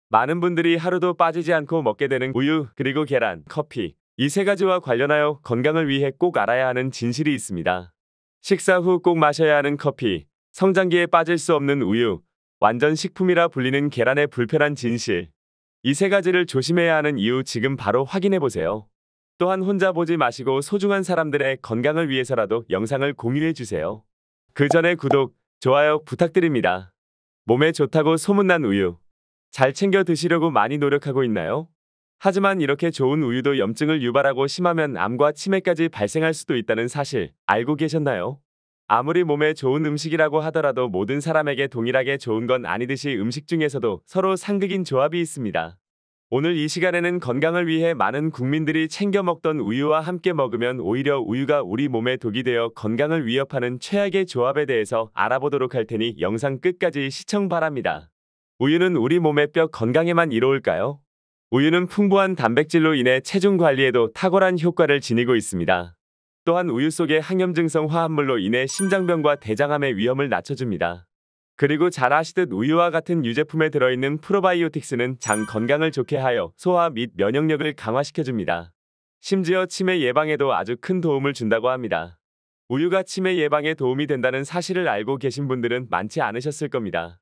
많은 분들이 하루도 빠지지 않고 먹게 되는 우유, 그리고 계란, 커피. 이 세 가지와 관련하여 건강을 위해 꼭 알아야 하는 진실이 있습니다. 식사 후 꼭 마셔야 하는 커피, 성장기에 빠질 수 없는 우유, 완전 식품이라 불리는 계란의 불편한 진실. 이 세 가지를 조심해야 하는 이유 지금 바로 확인해 보세요. 또한 혼자 보지 마시고 소중한 사람들의 건강을 위해서라도 영상을 공유해 주세요. 그 전에 구독, 좋아요 부탁드립니다. 몸에 좋다고 소문난 우유. 잘 챙겨 드시려고 많이 노력하고 있나요? 하지만 이렇게 좋은 우유도 염증을 유발하고 심하면 암과 치매까지 발생할 수도 있다는 사실 알고 계셨나요? 아무리 몸에 좋은 음식이라고 하더라도 모든 사람에게 동일하게 좋은 건 아니듯이 음식 중에서도 서로 상극인 조합이 있습니다. 오늘 이 시간에는 건강을 위해 많은 국민들이 챙겨 먹던 우유와 함께 먹으면 오히려 우유가 우리 몸에 독이 되어 건강을 위협하는 최악의 조합에 대해서 알아보도록 할 테니 영상 끝까지 시청 바랍니다. 우유는 우리 몸의 뼈 건강에만 이로울까요? 우유는 풍부한 단백질로 인해 체중 관리에도 탁월한 효과를 지니고 있습니다. 또한 우유 속의 항염증성 화합물로 인해 심장병과 대장암의 위험을 낮춰줍니다. 그리고 잘 아시듯 우유와 같은 유제품에 들어있는 프로바이오틱스는 장 건강을 좋게 하여 소화 및 면역력을 강화시켜줍니다. 심지어 치매 예방에도 아주 큰 도움을 준다고 합니다. 우유가 치매 예방에 도움이 된다는 사실을 알고 계신 분들은 많지 않으셨을 겁니다.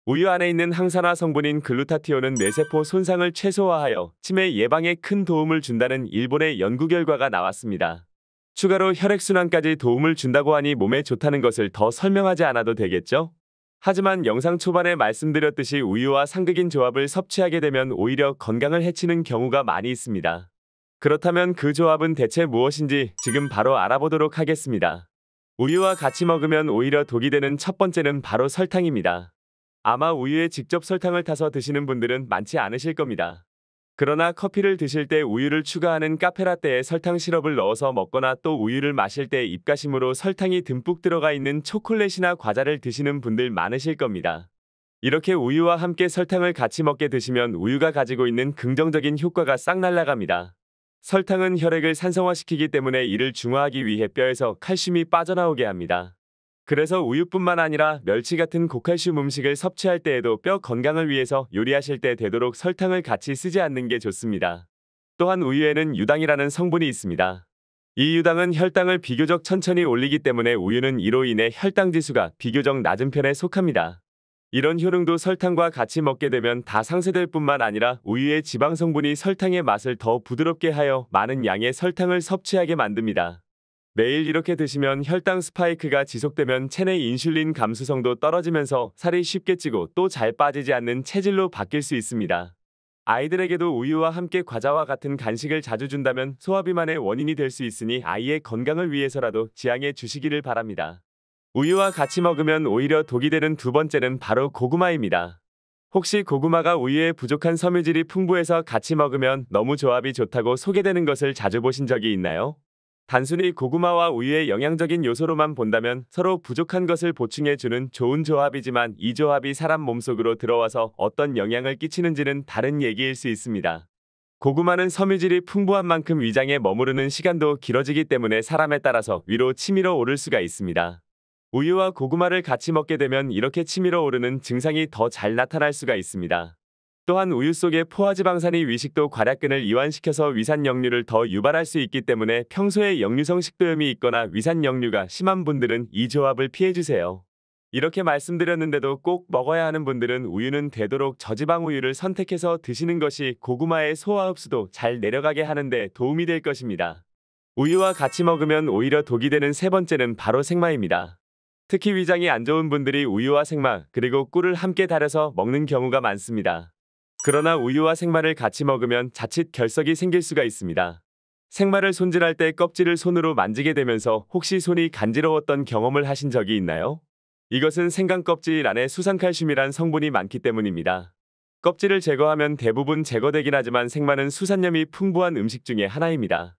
우유 안에 있는 항산화 성분인 글루타티온은 뇌세포 손상을 최소화하여 치매 예방에 큰 도움을 준다는 일본의 연구 결과가 나왔습니다. 추가로 혈액순환까지 도움을 준다고 하니 몸에 좋다는 것을 더 설명하지 않아도 되겠죠? 하지만 영상 초반에 말씀드렸듯이 우유와 상극인 조합을 섭취하게 되면 오히려 건강을 해치는 경우가 많이 있습니다. 그렇다면 그 조합은 대체 무엇인지 지금 바로 알아보도록 하겠습니다. 우유와 같이 먹으면 오히려 독이 되는 첫 번째는 바로 설탕입니다. 아마 우유에 직접 설탕을 타서 드시는 분들은 많지 않으실 겁니다. 그러나 커피를 드실 때 우유를 추가하는 카페라떼에 설탕 시럽을 넣어서 먹거나 또 우유를 마실 때 입가심으로 설탕이 듬뿍 들어가 있는 초콜릿이나 과자를 드시는 분들 많으실 겁니다. 이렇게 우유와 함께 설탕을 같이 먹게 드시면 우유가 가지고 있는 긍정적인 효과가 싹 날아갑니다. 설탕은 혈액을 산성화시키기 때문에 이를 중화하기 위해 뼈에서 칼슘이 빠져나오게 합니다. 그래서 우유뿐만 아니라 멸치 같은 고칼슘 음식을 섭취할 때에도 뼈 건강을 위해서 요리하실 때 되도록 설탕을 같이 쓰지 않는 게 좋습니다. 또한 우유에는 유당이라는 성분이 있습니다. 이 유당은 혈당을 비교적 천천히 올리기 때문에 우유는 이로 인해 혈당 지수가 비교적 낮은 편에 속합니다. 이런 효능도 설탕과 같이 먹게 되면 다 상쇄될 뿐만 아니라 우유의 지방 성분이 설탕의 맛을 더 부드럽게 하여 많은 양의 설탕을 섭취하게 만듭니다. 매일 이렇게 드시면 혈당 스파이크가 지속되면 체내 인슐린 감수성도 떨어지면서 살이 쉽게 찌고 또 잘 빠지지 않는 체질로 바뀔 수 있습니다. 아이들에게도 우유와 함께 과자와 같은 간식을 자주 준다면 소화비만의 원인이 될 수 있으니 아이의 건강을 위해서라도 지양해 주시기를 바랍니다. 우유와 같이 먹으면 오히려 독이 되는 두 번째는 바로 고구마입니다. 혹시 고구마가 우유에 부족한 섬유질이 풍부해서 같이 먹으면 너무 조합이 좋다고 소개되는 것을 자주 보신 적이 있나요? 단순히 고구마와 우유의 영양적인 요소로만 본다면 서로 부족한 것을 보충해주는 좋은 조합이지만 이 조합이 사람 몸속으로 들어와서 어떤 영향을 끼치는지는 다른 얘기일 수 있습니다. 고구마는 섬유질이 풍부한 만큼 위장에 머무르는 시간도 길어지기 때문에 사람에 따라서 위로 치밀어 오를 수가 있습니다. 우유와 고구마를 같이 먹게 되면 이렇게 치밀어 오르는 증상이 더 잘 나타날 수가 있습니다. 또한 우유 속의 포화지방산이 위식도 괄약근을 이완시켜서 위산역류를 더 유발할 수 있기 때문에 평소에 역류성 식도염이 있거나 위산역류가 심한 분들은 이 조합을 피해주세요. 이렇게 말씀드렸는데도 꼭 먹어야 하는 분들은 우유는 되도록 저지방 우유를 선택해서 드시는 것이 고구마의 소화 흡수도 잘 내려가게 하는데 도움이 될 것입니다. 우유와 같이 먹으면 오히려 독이 되는 세 번째는 바로 생마입니다. 특히 위장이 안 좋은 분들이 우유와 생마 그리고 꿀을 함께 달여서 먹는 경우가 많습니다. 그러나 우유와 생마를 같이 먹으면 자칫 결석이 생길 수가 있습니다. 생마를 손질할 때 껍질을 손으로 만지게 되면서 혹시 손이 간지러웠던 경험을 하신 적이 있나요? 이것은 생강 껍질 안에 수산칼슘이란 성분이 많기 때문입니다. 껍질을 제거하면 대부분 제거되긴 하지만 생마는 수산염이 풍부한 음식 중에 하나입니다.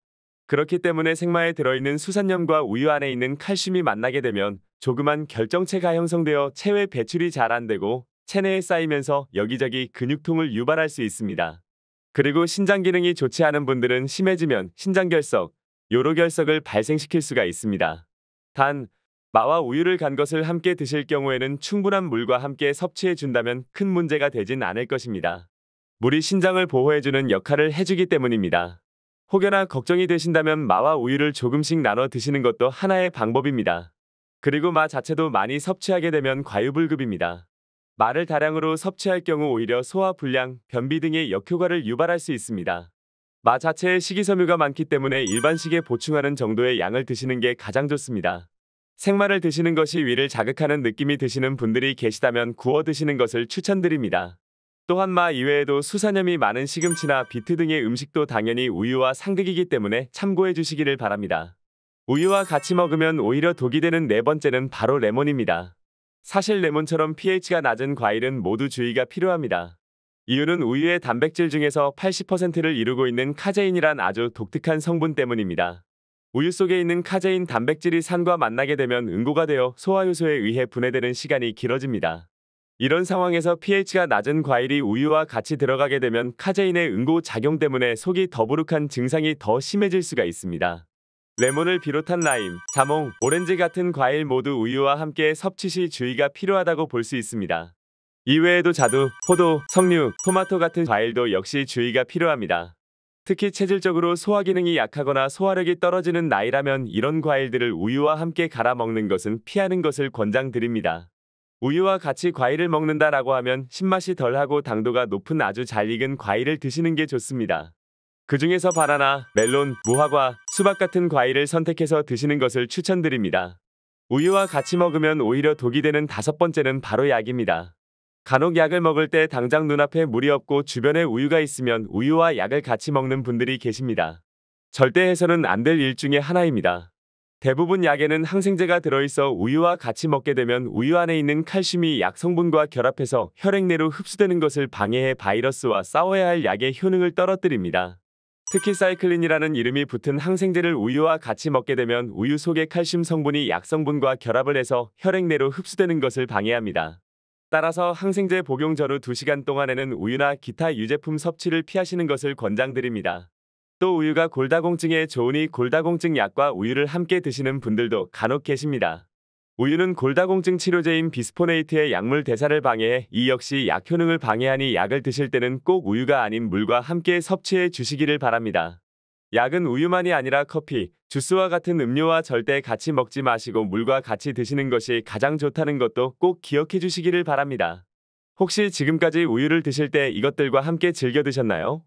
그렇기 때문에 생마에 들어있는 수산염과 우유 안에 있는 칼슘이 만나게 되면 조그만 결정체가 형성되어 체외 배출이 잘 안 되고 체내에 쌓이면서 여기저기 근육통을 유발할 수 있습니다. 그리고 신장 기능이 좋지 않은 분들은 심해지면 신장결석, 요로결석을 발생시킬 수가 있습니다. 단, 마와 우유를 간 것을 함께 드실 경우에는 충분한 물과 함께 섭취해 준다면 큰 문제가 되진 않을 것입니다. 물이 신장을 보호해주는 역할을 해주기 때문입니다. 혹여나 걱정이 되신다면 마와 우유를 조금씩 나눠 드시는 것도 하나의 방법입니다. 그리고 마 자체도 많이 섭취하게 되면 과유불급입니다. 마를 다량으로 섭취할 경우 오히려 소화 불량, 변비 등의 역효과를 유발할 수 있습니다. 마 자체에 식이섬유가 많기 때문에 일반식에 보충하는 정도의 양을 드시는 게 가장 좋습니다. 생마를 드시는 것이 위를 자극하는 느낌이 드시는 분들이 계시다면 구워 드시는 것을 추천드립니다. 또한 마 이외에도 수산염이 많은 시금치나 비트 등의 음식도 당연히 우유와 상극이기 때문에 참고해 주시기를 바랍니다. 우유와 같이 먹으면 오히려 독이 되는 네 번째는 바로 레몬입니다. 사실 레몬처럼 pH가 낮은 과일은 모두 주의가 필요합니다. 이유는 우유의 단백질 중에서 80%를 이루고 있는 카제인이란 아주 독특한 성분 때문입니다. 우유 속에 있는 카제인 단백질이 산과 만나게 되면 응고가 되어 소화효소에 의해 분해되는 시간이 길어집니다. 이런 상황에서 pH가 낮은 과일이 우유와 같이 들어가게 되면 카제인의 응고 작용 때문에 속이 더부룩한 증상이 더 심해질 수가 있습니다. 레몬을 비롯한 라임, 자몽, 오렌지 같은 과일 모두 우유와 함께 섭취 시 주의가 필요하다고 볼 수 있습니다. 이외에도 자두, 포도, 석류, 토마토 같은 과일도 역시 주의가 필요합니다. 특히 체질적으로 소화 기능이 약하거나 소화력이 떨어지는 나이라면 이런 과일들을 우유와 함께 갈아 먹는 것은 피하는 것을 권장드립니다. 우유와 같이 과일을 먹는다라고 하면 신맛이 덜하고 당도가 높은 아주 잘 익은 과일을 드시는 게 좋습니다. 그 중에서 바나나, 멜론, 무화과, 수박 같은 과일을 선택해서 드시는 것을 추천드립니다. 우유와 같이 먹으면 오히려 독이 되는 다섯 번째는 바로 약입니다. 간혹 약을 먹을 때 당장 눈앞에 물이 없고 주변에 우유가 있으면 우유와 약을 같이 먹는 분들이 계십니다. 절대 해서는 안 될 일 중에 하나입니다. 대부분 약에는 항생제가 들어있어 우유와 같이 먹게 되면 우유 안에 있는 칼슘이 약 성분과 결합해서 혈액 내로 흡수되는 것을 방해해 바이러스와 싸워야 할 약의 효능을 떨어뜨립니다. 특히 사이클린이라는 이름이 붙은 항생제를 우유와 같이 먹게 되면 우유 속의 칼슘 성분이 약 성분과 결합을 해서 혈액 내로 흡수되는 것을 방해합니다. 따라서 항생제 복용 전후 2시간 동안에는 우유나 기타 유제품 섭취를 피하시는 것을 권장드립니다. 또 우유가 골다공증에 좋으니 골다공증 약과 우유를 함께 드시는 분들도 간혹 계십니다. 우유는 골다공증 치료제인 비스포네이트의 약물 대사를 방해해 이 역시 약 효능을 방해하니 약을 드실 때는 꼭 우유가 아닌 물과 함께 섭취해 주시기를 바랍니다. 약은 우유만이 아니라 커피, 주스와 같은 음료와 절대 같이 먹지 마시고 물과 같이 드시는 것이 가장 좋다는 것도 꼭 기억해 주시기를 바랍니다. 혹시 지금까지 우유를 드실 때 이것들과 함께 즐겨 드셨나요?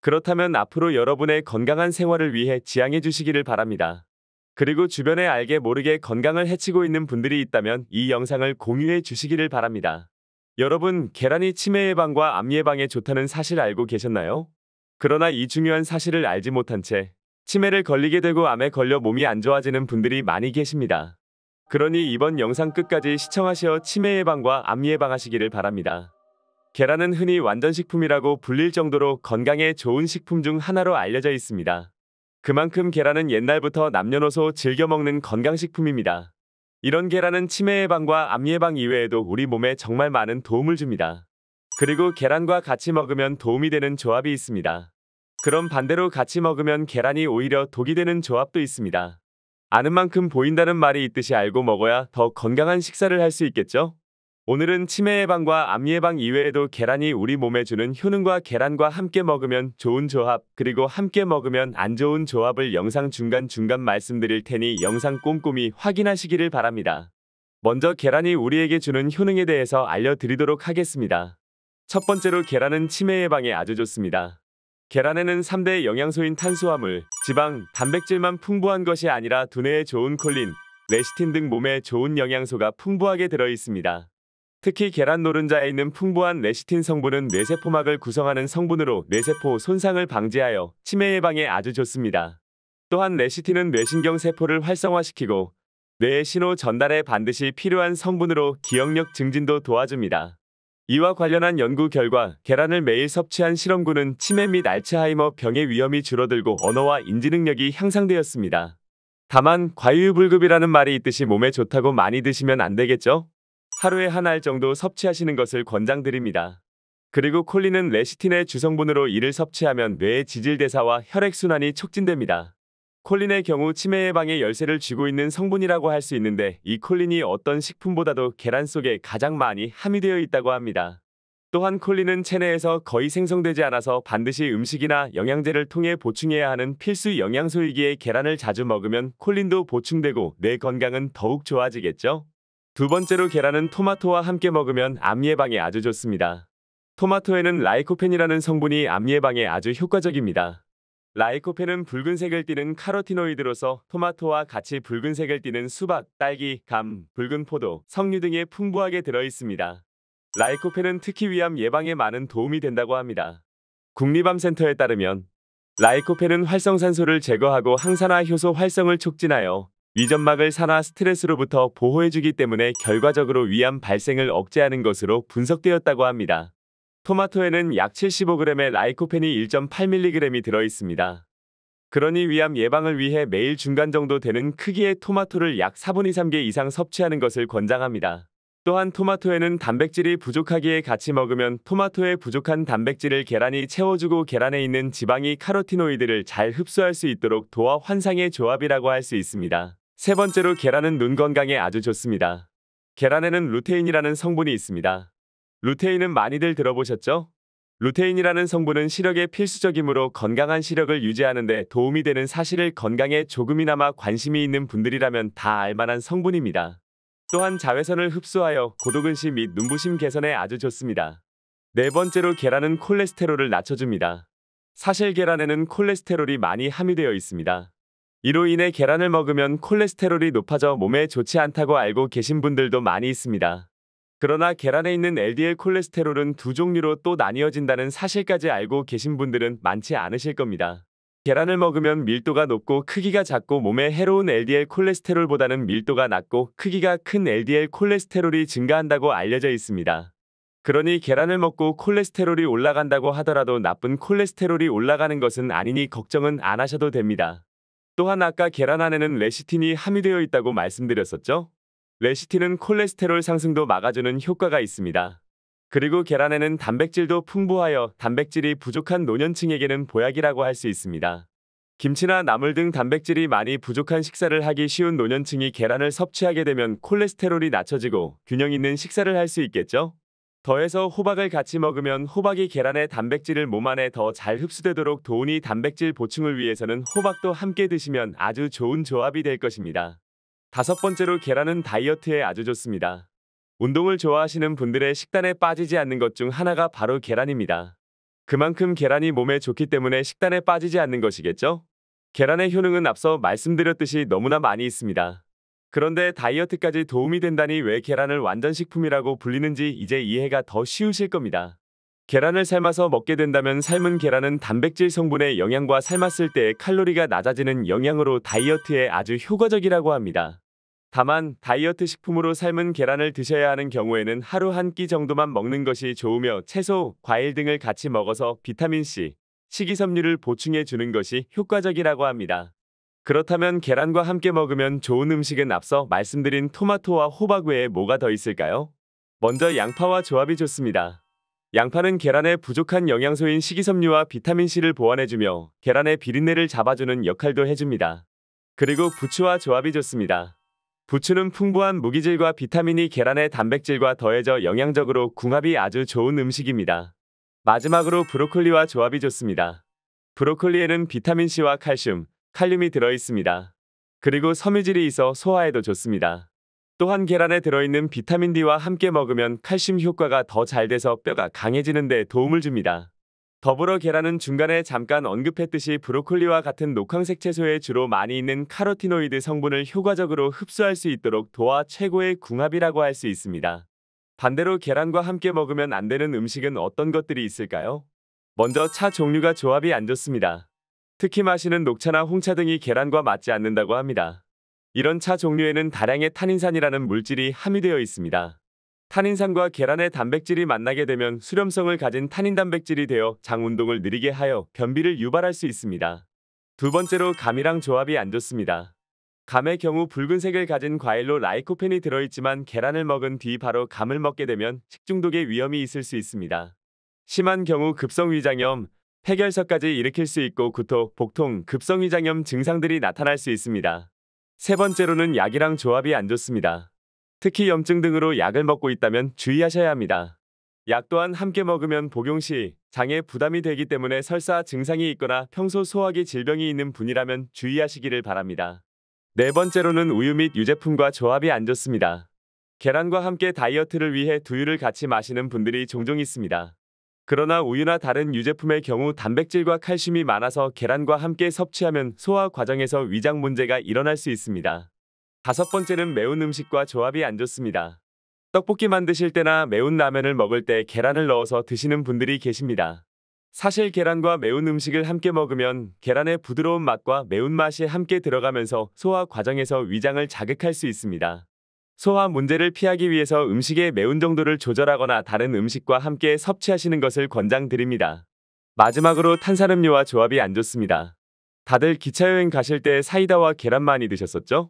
그렇다면 앞으로 여러분의 건강한 생활을 위해 지양해 주시기를 바랍니다. 그리고 주변에 알게 모르게 건강을 해치고 있는 분들이 있다면 이 영상을 공유해 주시기를 바랍니다. 여러분, 계란이 치매 예방과 암 예방에 좋다는 사실 알고 계셨나요? 그러나 이 중요한 사실을 알지 못한 채 치매를 걸리게 되고 암에 걸려 몸이 안 좋아지는 분들이 많이 계십니다. 그러니 이번 영상 끝까지 시청하시어 치매 예방과 암 예방하시기를 바랍니다. 계란은 흔히 완전식품이라고 불릴 정도로 건강에 좋은 식품 중 하나로 알려져 있습니다. 그만큼 계란은 옛날부터 남녀노소 즐겨 먹는 건강식품입니다. 이런 계란은 치매 예방과 암 예방 이외에도 우리 몸에 정말 많은 도움을 줍니다. 그리고 계란과 같이 먹으면 도움이 되는 조합이 있습니다. 그럼 반대로 같이 먹으면 계란이 오히려 독이 되는 조합도 있습니다. 아는 만큼 보인다는 말이 있듯이 알고 먹어야 더 건강한 식사를 할 수 있겠죠? 오늘은 치매 예방과 암 예방 이외에도 계란이 우리 몸에 주는 효능과 계란과 함께 먹으면 좋은 조합, 그리고 함께 먹으면 안 좋은 조합을 영상 중간중간 말씀드릴 테니 영상 꼼꼼히 확인하시기를 바랍니다. 먼저 계란이 우리에게 주는 효능에 대해서 알려드리도록 하겠습니다. 첫 번째로 계란은 치매 예방에 아주 좋습니다. 계란에는 3대 영양소인 탄수화물, 지방, 단백질만 풍부한 것이 아니라 두뇌에 좋은 콜린, 레시틴 등 몸에 좋은 영양소가 풍부하게 들어있습니다. 특히 계란 노른자에 있는 풍부한 레시틴 성분은 뇌세포막을 구성하는 성분으로 뇌세포 손상을 방지하여 치매 예방에 아주 좋습니다. 또한 레시틴은 뇌신경세포를 활성화시키고 뇌의 신호 전달에 반드시 필요한 성분으로 기억력 증진도 도와줍니다. 이와 관련한 연구 결과 계란을 매일 섭취한 실험군은 치매 및 알츠하이머 병의 위험이 줄어들고 언어와 인지 능력이 향상되었습니다. 다만 과유불급이라는 말이 있듯이 몸에 좋다고 많이 드시면 안 되겠죠? 하루에 한 알 정도 섭취하시는 것을 권장드립니다. 그리고 콜린은 레시틴의 주성분으로 이를 섭취하면 뇌의 지질대사와 혈액순환이 촉진됩니다. 콜린의 경우 치매 예방의 열쇠를 쥐고 있는 성분이라고 할 수 있는데 이 콜린이 어떤 식품보다도 계란 속에 가장 많이 함유되어 있다고 합니다. 또한 콜린은 체내에서 거의 생성되지 않아서 반드시 음식이나 영양제를 통해 보충해야 하는 필수 영양소이기에 계란을 자주 먹으면 콜린도 보충되고 뇌 건강은 더욱 좋아지겠죠? 두 번째로 계란은 토마토와 함께 먹으면 암 예방에 아주 좋습니다. 토마토에는 라이코펜이라는 성분이 암 예방에 아주 효과적입니다. 라이코펜은 붉은색을 띠는 카로티노이드로서 토마토와 같이 붉은색을 띠는 수박, 딸기, 감, 붉은 포도, 석류 등에 풍부하게 들어있습니다. 라이코펜은 특히 위암 예방에 많은 도움이 된다고 합니다. 국립암센터에 따르면 라이코펜은 활성산소를 제거하고 항산화 효소 활성을 촉진하여 위점막을 산화 스트레스로부터 보호해주기 때문에 결과적으로 위암 발생을 억제하는 것으로 분석되었다고 합니다. 토마토에는 약 75g의 라이코펜이 1.8mg이 들어있습니다. 그러니 위암 예방을 위해 매일 중간 정도 되는 크기의 토마토를 약 4분의 3개 이상 섭취하는 것을 권장합니다. 또한 토마토에는 단백질이 부족하기에 같이 먹으면 토마토에 부족한 단백질을 계란이 채워주고 계란에 있는 지방이 카로티노이드를 잘 흡수할 수 있도록 도와 환상의 조합이라고 할 수 있습니다. 세 번째로 계란은 눈 건강에 아주 좋습니다. 계란에는 루테인이라는 성분이 있습니다. 루테인은 많이들 들어보셨죠? 루테인이라는 성분은 시력에 필수적이므로 건강한 시력을 유지하는 데 도움이 되는 사실을 건강에 조금이나마 관심이 있는 분들이라면 다 알만한 성분입니다. 또한 자외선을 흡수하여 고도근시 및 눈부심 개선에 아주 좋습니다. 네 번째로 계란은 콜레스테롤을 낮춰줍니다. 사실 계란에는 콜레스테롤이 많이 함유되어 있습니다. 이로 인해 계란을 먹으면 콜레스테롤이 높아져 몸에 좋지 않다고 알고 계신 분들도 많이 있습니다. 그러나 계란에 있는 LDL 콜레스테롤은 두 종류로 또 나뉘어진다는 사실까지 알고 계신 분들은 많지 않으실 겁니다. 계란을 먹으면 밀도가 높고 크기가 작고 몸에 해로운 LDL 콜레스테롤보다는 밀도가 낮고 크기가 큰 LDL 콜레스테롤이 증가한다고 알려져 있습니다. 그러니 계란을 먹고 콜레스테롤이 올라간다고 하더라도 나쁜 콜레스테롤이 올라가는 것은 아니니 걱정은 안 하셔도 됩니다. 또한 아까 계란 안에는 레시틴이 함유되어 있다고 말씀드렸었죠? 레시틴은 콜레스테롤 상승도 막아주는 효과가 있습니다. 그리고 계란에는 단백질도 풍부하여 단백질이 부족한 노년층에게는 보약이라고 할 수 있습니다. 김치나 나물 등 단백질이 많이 부족한 식사를 하기 쉬운 노년층이 계란을 섭취하게 되면 콜레스테롤이 낮춰지고 균형 있는 식사를 할 수 있겠죠? 더해서 호박을 같이 먹으면 호박이 계란의 단백질을 몸 안에 더 잘 흡수되도록 도우니 단백질 보충을 위해서는 호박도 함께 드시면 아주 좋은 조합이 될 것입니다. 다섯 번째로 계란은 다이어트에 아주 좋습니다. 운동을 좋아하시는 분들의 식단에 빠지지 않는 것 중 하나가 바로 계란입니다. 그만큼 계란이 몸에 좋기 때문에 식단에 빠지지 않는 것이겠죠? 계란의 효능은 앞서 말씀드렸듯이 너무나 많이 있습니다. 그런데 다이어트까지 도움이 된다니 왜 계란을 완전식품이라고 불리는지 이제 이해가 더 쉬우실 겁니다. 계란을 삶아서 먹게 된다면 삶은 계란은 단백질 성분의 영양과 삶았을 때의 칼로리가 낮아지는 영양으로 다이어트에 아주 효과적이라고 합니다. 다만 다이어트 식품으로 삶은 계란을 드셔야 하는 경우에는 하루 한 끼 정도만 먹는 것이 좋으며 채소, 과일 등을 같이 먹어서 비타민C, 식이섬유를 보충해 주는 것이 효과적이라고 합니다. 그렇다면 계란과 함께 먹으면 좋은 음식은 앞서 말씀드린 토마토와 호박 외에 뭐가 더 있을까요? 먼저 양파와 조합이 좋습니다. 양파는 계란의 부족한 영양소인 식이섬유와 비타민C를 보완해주며 계란의 비린내를 잡아주는 역할도 해줍니다. 그리고 부추와 조합이 좋습니다. 부추는 풍부한 무기질과 비타민이 계란의 단백질과 더해져 영양적으로 궁합이 아주 좋은 음식입니다. 마지막으로 브로콜리와 조합이 좋습니다. 브로콜리에는 비타민C와 칼슘, 칼륨이 들어있습니다. 그리고 섬유질이 있어 소화에도 좋습니다. 또한 계란에 들어있는 비타민 D와 함께 먹으면 칼슘 효과가 더 잘 돼서 뼈가 강해지는 데 도움을 줍니다. 더불어 계란은 중간에 잠깐 언급했듯이 브로콜리와 같은 녹황색 채소에 주로 많이 있는 카로티노이드 성분을 효과적으로 흡수할 수 있도록 도와 최고의 궁합이라고 할 수 있습니다. 반대로 계란과 함께 먹으면 안 되는 음식은 어떤 것들이 있을까요? 먼저 차 종류가 조합이 안 좋습니다. 특히 마시는 녹차나 홍차 등이 계란과 맞지 않는다고 합니다. 이런 차 종류에는 다량의 탄닌산이라는 물질이 함유되어 있습니다. 탄닌산과 계란의 단백질이 만나게 되면 수렴성을 가진 탄닌 단백질이 되어 장 운동을 느리게 하여 변비를 유발할 수 있습니다. 두 번째로 감이랑 조합이 안 좋습니다. 감의 경우 붉은색을 가진 과일로 라이코펜이 들어있지만 계란을 먹은 뒤 바로 감을 먹게 되면 식중독의 위험이 있을 수 있습니다. 심한 경우 급성위장염, 폐결석까지 일으킬 수 있고 구토, 복통, 급성위장염 증상들이 나타날 수 있습니다. 세 번째로는 약이랑 조합이 안 좋습니다. 특히 염증 등으로 약을 먹고 있다면 주의하셔야 합니다. 약 또한 함께 먹으면 복용 시 장에 부담이 되기 때문에 설사 증상이 있거나 평소 소화기 질병이 있는 분이라면 주의하시기를 바랍니다. 네 번째로는 우유 및 유제품과 조합이 안 좋습니다. 계란과 함께 다이어트를 위해 두유를 같이 마시는 분들이 종종 있습니다. 그러나 우유나 다른 유제품의 경우 단백질과 칼슘이 많아서 계란과 함께 섭취하면 소화 과정에서 위장 문제가 일어날 수 있습니다. 다섯 번째는 매운 음식과 조합이 안 좋습니다. 떡볶이 만드실 때나 매운 라면을 먹을 때 계란을 넣어서 드시는 분들이 계십니다. 사실 계란과 매운 음식을 함께 먹으면 계란의 부드러운 맛과 매운맛이 함께 들어가면서 소화 과정에서 위장을 자극할 수 있습니다. 소화 문제를 피하기 위해서 음식의 매운 정도를 조절하거나 다른 음식과 함께 섭취하시는 것을 권장드립니다. 마지막으로 탄산음료와 조합이 안 좋습니다. 다들 기차여행 가실 때 사이다와 계란 많이 드셨었죠?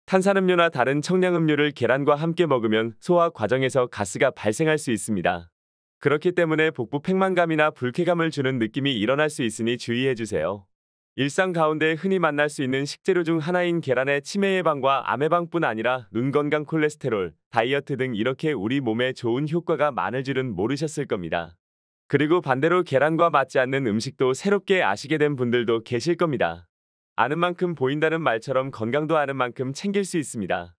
탄산음료나 다른 청량음료를 계란과 함께 먹으면 소화 과정에서 가스가 발생할 수 있습니다. 그렇기 때문에 복부 팽만감이나 불쾌감을 주는 느낌이 일어날 수 있으니 주의해주세요. 일상 가운데 흔히 만날 수 있는 식재료 중 하나인 계란의 치매 예방과 암 예방뿐 아니라 눈 건강, 콜레스테롤, 다이어트 등 이렇게 우리 몸에 좋은 효과가 많을 줄은 모르셨을 겁니다. 그리고 반대로 계란과 맞지 않는 음식도 새롭게 아시게 된 분들도 계실 겁니다. 아는 만큼 보인다는 말처럼 건강도 아는 만큼 챙길 수 있습니다.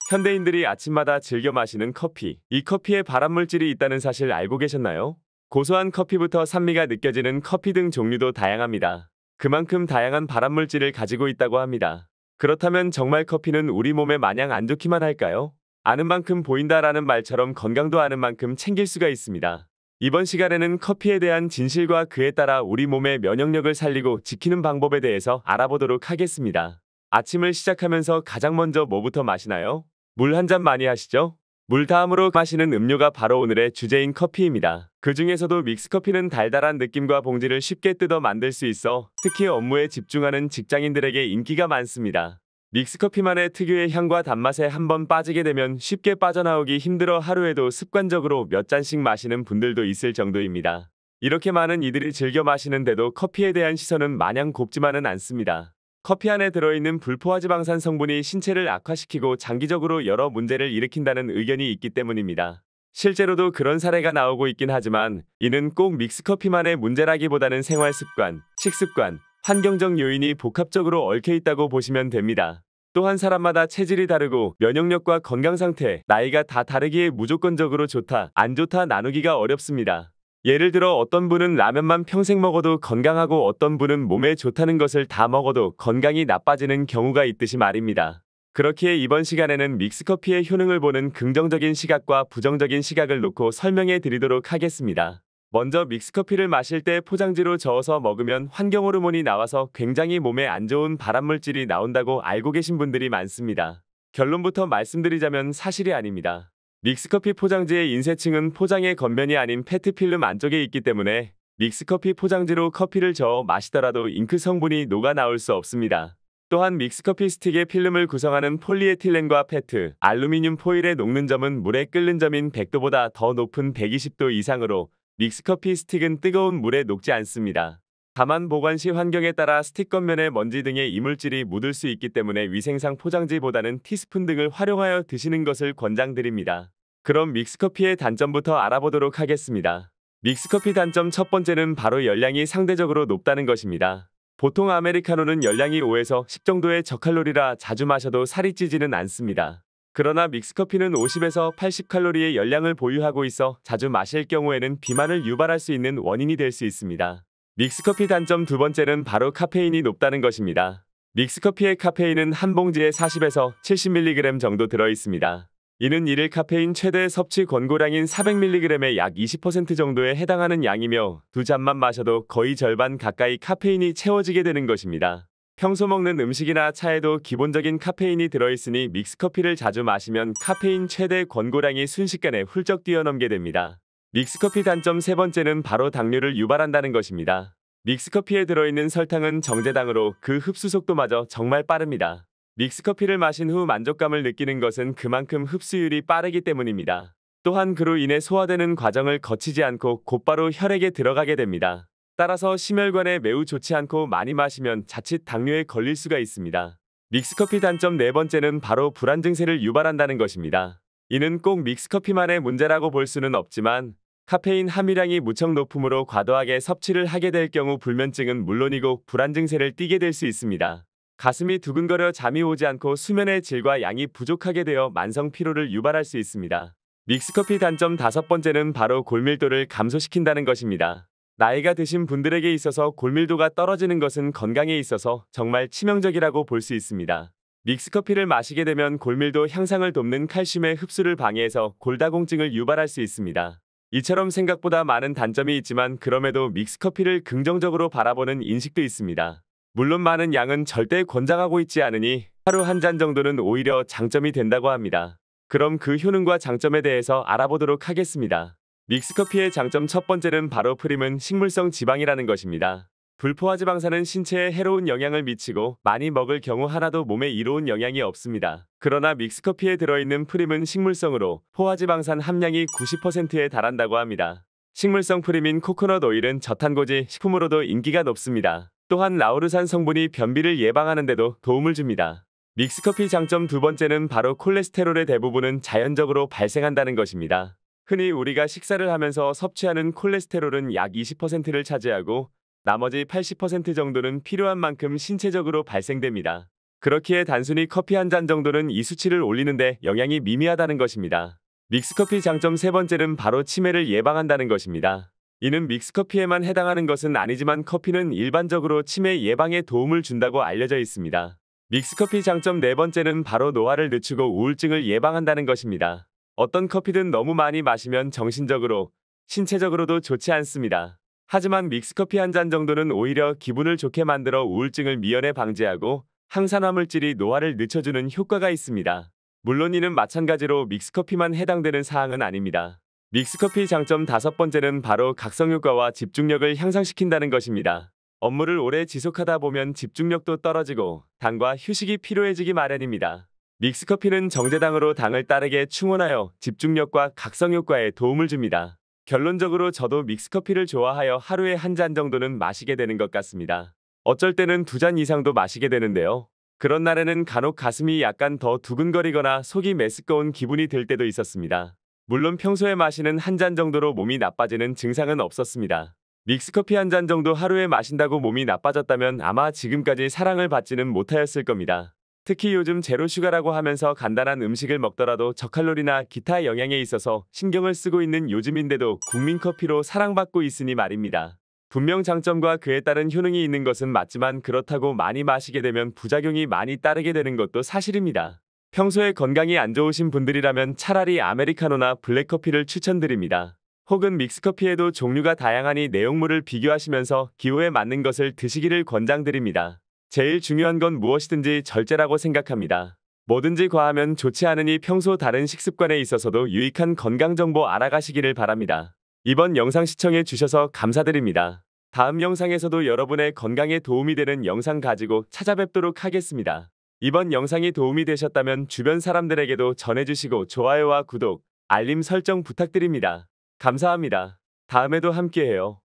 현대인들이 아침마다 즐겨 마시는 커피. 이 커피에 발암물질이 있다는 사실 알고 계셨나요? 고소한 커피부터 산미가 느껴지는 커피 등 종류도 다양합니다. 그만큼 다양한 발암물질을 가지고 있다고 합니다. 그렇다면 정말 커피는 우리 몸에 마냥 안 좋기만 할까요? 아는 만큼 보인다라는 말처럼 건강도 아는 만큼 챙길 수가 있습니다. 이번 시간에는 커피에 대한 진실과 그에 따라 우리 몸의 면역력을 살리고 지키는 방법에 대해서 알아보도록 하겠습니다. 아침을 시작하면서 가장 먼저 뭐부터 마시나요? 물 한 잔 많이 하시죠? 물 다음으로 마시는 음료가 바로 오늘의 주제인 커피입니다. 그 중에서도 믹스커피는 달달한 느낌과 봉지를 쉽게 뜯어 만들 수 있어 특히 업무에 집중하는 직장인들에게 인기가 많습니다. 믹스커피만의 특유의 향과 단맛에 한번 빠지게 되면 쉽게 빠져나오기 힘들어 하루에도 습관적으로 몇 잔씩 마시는 분들도 있을 정도입니다. 이렇게 많은 이들이 즐겨 마시는데도 커피에 대한 시선은 마냥 곱지만은 않습니다. 커피 안에 들어있는 불포화지방산 성분이 신체를 악화시키고 장기적으로 여러 문제를 일으킨다는 의견이 있기 때문입니다. 실제로도 그런 사례가 나오고 있긴 하지만 이는 꼭 믹스커피만의 문제라기보다는 생활습관, 식습관, 환경적 요인이 복합적으로 얽혀 있다고 보시면 됩니다. 또한 사람마다 체질이 다르고 면역력과 건강 상태, 나이가 다 다르기에 무조건적으로 좋다, 안 좋다 나누기가 어렵습니다. 예를 들어 어떤 분은 라면만 평생 먹어도 건강하고 어떤 분은 몸에 좋다는 것을 다 먹어도 건강이 나빠지는 경우가 있듯이 말입니다. 그렇기에 이번 시간에는 믹스커피의 효능을 보는 긍정적인 시각과 부정적인 시각을 놓고 설명해 드리도록 하겠습니다. 먼저 믹스커피를 마실 때 포장지로 저어서 먹으면 환경호르몬이 나와서 굉장히 몸에 안 좋은 발암물질이 나온다고 알고 계신 분들이 많습니다. 결론부터 말씀드리자면 사실이 아닙니다. 믹스커피 포장지의 인쇄층은 포장의 겉면이 아닌 페트필름 안쪽에 있기 때문에 믹스커피 포장지로 커피를 저어 마시더라도 잉크 성분이 녹아 나올 수 없습니다. 또한 믹스커피 스틱의 필름을 구성하는 폴리에틸렌과 페트, 알루미늄 포일에 녹는 점은 물에 끓는 점인 100도보다 더 높은 120도 이상으로 믹스커피 스틱은 뜨거운 물에 녹지 않습니다. 다만 보관 시 환경에 따라 스틱 겉면에 먼지 등의 이물질이 묻을 수 있기 때문에 위생상 포장지보다는 티스푼 등을 활용하여 드시는 것을 권장드립니다. 그럼 믹스커피의 단점부터 알아보도록 하겠습니다. 믹스커피 단점 첫 번째는 바로 열량이 상대적으로 높다는 것입니다. 보통 아메리카노는 열량이 5에서 10 정도의 저칼로리라 자주 마셔도 살이 찌지는 않습니다. 그러나 믹스커피는 50에서 80칼로리의 열량을 보유하고 있어 자주 마실 경우에는 비만을 유발할 수 있는 원인이 될 수 있습니다. 믹스커피 단점 두 번째는 바로 카페인이 높다는 것입니다. 믹스커피의 카페인은 한 봉지에 40에서 70mg 정도 들어있습니다. 이는 일일 카페인 최대 섭취 권고량인 400mg의 약 20% 정도에 해당하는 양이며 두 잔만 마셔도 거의 절반 가까이 카페인이 채워지게 되는 것입니다. 평소 먹는 음식이나 차에도 기본적인 카페인이 들어있으니 믹스커피를 자주 마시면 카페인 최대 권고량이 순식간에 훌쩍 뛰어넘게 됩니다. 믹스커피 단점 세 번째는 바로 당뇨를 유발한다는 것입니다. 믹스커피에 들어있는 설탕은 정제당으로 그 흡수 속도마저 정말 빠릅니다. 믹스커피를 마신 후 만족감을 느끼는 것은 그만큼 흡수율이 빠르기 때문입니다. 또한 그로 인해 소화되는 과정을 거치지 않고 곧바로 혈액에 들어가게 됩니다. 따라서 심혈관에 매우 좋지 않고 많이 마시면 자칫 당뇨에 걸릴 수가 있습니다. 믹스커피 단점 네 번째는 바로 불안 증세를 유발한다는 것입니다. 이는 꼭 믹스커피만의 문제라고 볼 수는 없지만 카페인 함유량이 무척 높으므로 과도하게 섭취를 하게 될 경우 불면증은 물론이고 불안 증세를 띠게 될 수 있습니다. 가슴이 두근거려 잠이 오지 않고 수면의 질과 양이 부족하게 되어 만성 피로를 유발할 수 있습니다. 믹스커피 단점 다섯 번째는 바로 골밀도를 감소시킨다는 것입니다. 나이가 드신 분들에게 있어서 골밀도가 떨어지는 것은 건강에 있어서 정말 치명적이라고 볼 수 있습니다. 믹스커피를 마시게 되면 골밀도 향상을 돕는 칼슘의 흡수를 방해해서 골다공증을 유발할 수 있습니다. 이처럼 생각보다 많은 단점이 있지만 그럼에도 믹스커피를 긍정적으로 바라보는 인식도 있습니다. 물론 많은 양은 절대 권장하고 있지 않으니 하루 한 잔 정도는 오히려 장점이 된다고 합니다. 그럼 그 효능과 장점에 대해서 알아보도록 하겠습니다. 믹스커피의 장점 첫 번째는 바로 프림은 식물성 지방이라는 것입니다. 불포화지방산은 신체에 해로운 영향을 미치고 많이 먹을 경우 하나도 몸에 이로운 영향이 없습니다. 그러나 믹스커피에 들어있는 프림은 식물성으로 포화지방산 함량이 90%에 달한다고 합니다. 식물성 프림인 코코넛 오일은 저탄고지 식품으로도 인기가 높습니다. 또한 라우르산 성분이 변비를 예방하는 데도 도움을 줍니다. 믹스커피 장점 두 번째는 바로 콜레스테롤의 대부분은 자연적으로 발생한다는 것입니다. 흔히 우리가 식사를 하면서 섭취하는 콜레스테롤은 약 20%를 차지하고 나머지 80% 정도는 필요한 만큼 신체적으로 발생됩니다. 그렇기에 단순히 커피 한 잔 정도는 이 수치를 올리는데 영향이 미미하다는 것입니다. 믹스커피 장점 세 번째는 바로 치매를 예방한다는 것입니다. 이는 믹스커피에만 해당하는 것은 아니지만 커피는 일반적으로 치매 예방에 도움을 준다고 알려져 있습니다. 믹스커피 장점 네 번째는 바로 노화를 늦추고 우울증을 예방한다는 것입니다. 어떤 커피든 너무 많이 마시면 정신적으로, 신체적으로도 좋지 않습니다. 하지만 믹스커피 한 잔 정도는 오히려 기분을 좋게 만들어 우울증을 미연에 방지하고 항산화물질이 노화를 늦춰주는 효과가 있습니다. 물론 이는 마찬가지로 믹스커피만 해당되는 사항은 아닙니다. 믹스커피 장점 다섯 번째는 바로 각성효과와 집중력을 향상시킨다는 것입니다. 업무를 오래 지속하다 보면 집중력도 떨어지고 당과 휴식이 필요해지기 마련입니다. 믹스커피는 정제당으로 당을 빠르게 충원하여 집중력과 각성효과에 도움을 줍니다. 결론적으로 저도 믹스커피를 좋아하여 하루에 한 잔 정도는 마시게 되는 것 같습니다. 어쩔 때는 두 잔 이상도 마시게 되는데요. 그런 날에는 간혹 가슴이 약간 더 두근거리거나 속이 메스꺼운 기분이 들 때도 있었습니다. 물론 평소에 마시는 한 잔 정도로 몸이 나빠지는 증상은 없었습니다. 믹스커피 한 잔 정도 하루에 마신다고 몸이 나빠졌다면 아마 지금까지 사랑을 받지는 못하였을 겁니다. 특히 요즘 제로슈가라고 하면서 간단한 음식을 먹더라도 저칼로리나 기타 영양에 있어서 신경을 쓰고 있는 요즘인데도 국민커피로 사랑받고 있으니 말입니다. 분명 장점과 그에 따른 효능이 있는 것은 맞지만 그렇다고 많이 마시게 되면 부작용이 많이 따르게 되는 것도 사실입니다. 평소에 건강이 안 좋으신 분들이라면 차라리 아메리카노나 블랙커피를 추천드립니다. 혹은 믹스커피에도 종류가 다양하니 내용물을 비교하시면서 기호에 맞는 것을 드시기를 권장드립니다. 제일 중요한 건 무엇이든지 절제라고 생각합니다. 뭐든지 과하면 좋지 않으니 평소 다른 식습관에 있어서도 유익한 건강정보 알아가시기를 바랍니다. 이번 영상 시청해 주셔서 감사드립니다. 다음 영상에서도 여러분의 건강에 도움이 되는 영상 가지고 찾아뵙도록 하겠습니다. 이번 영상이 도움이 되셨다면 주변 사람들에게도 전해주시고 좋아요와 구독, 알림 설정 부탁드립니다. 감사합니다. 다음에도 함께해요.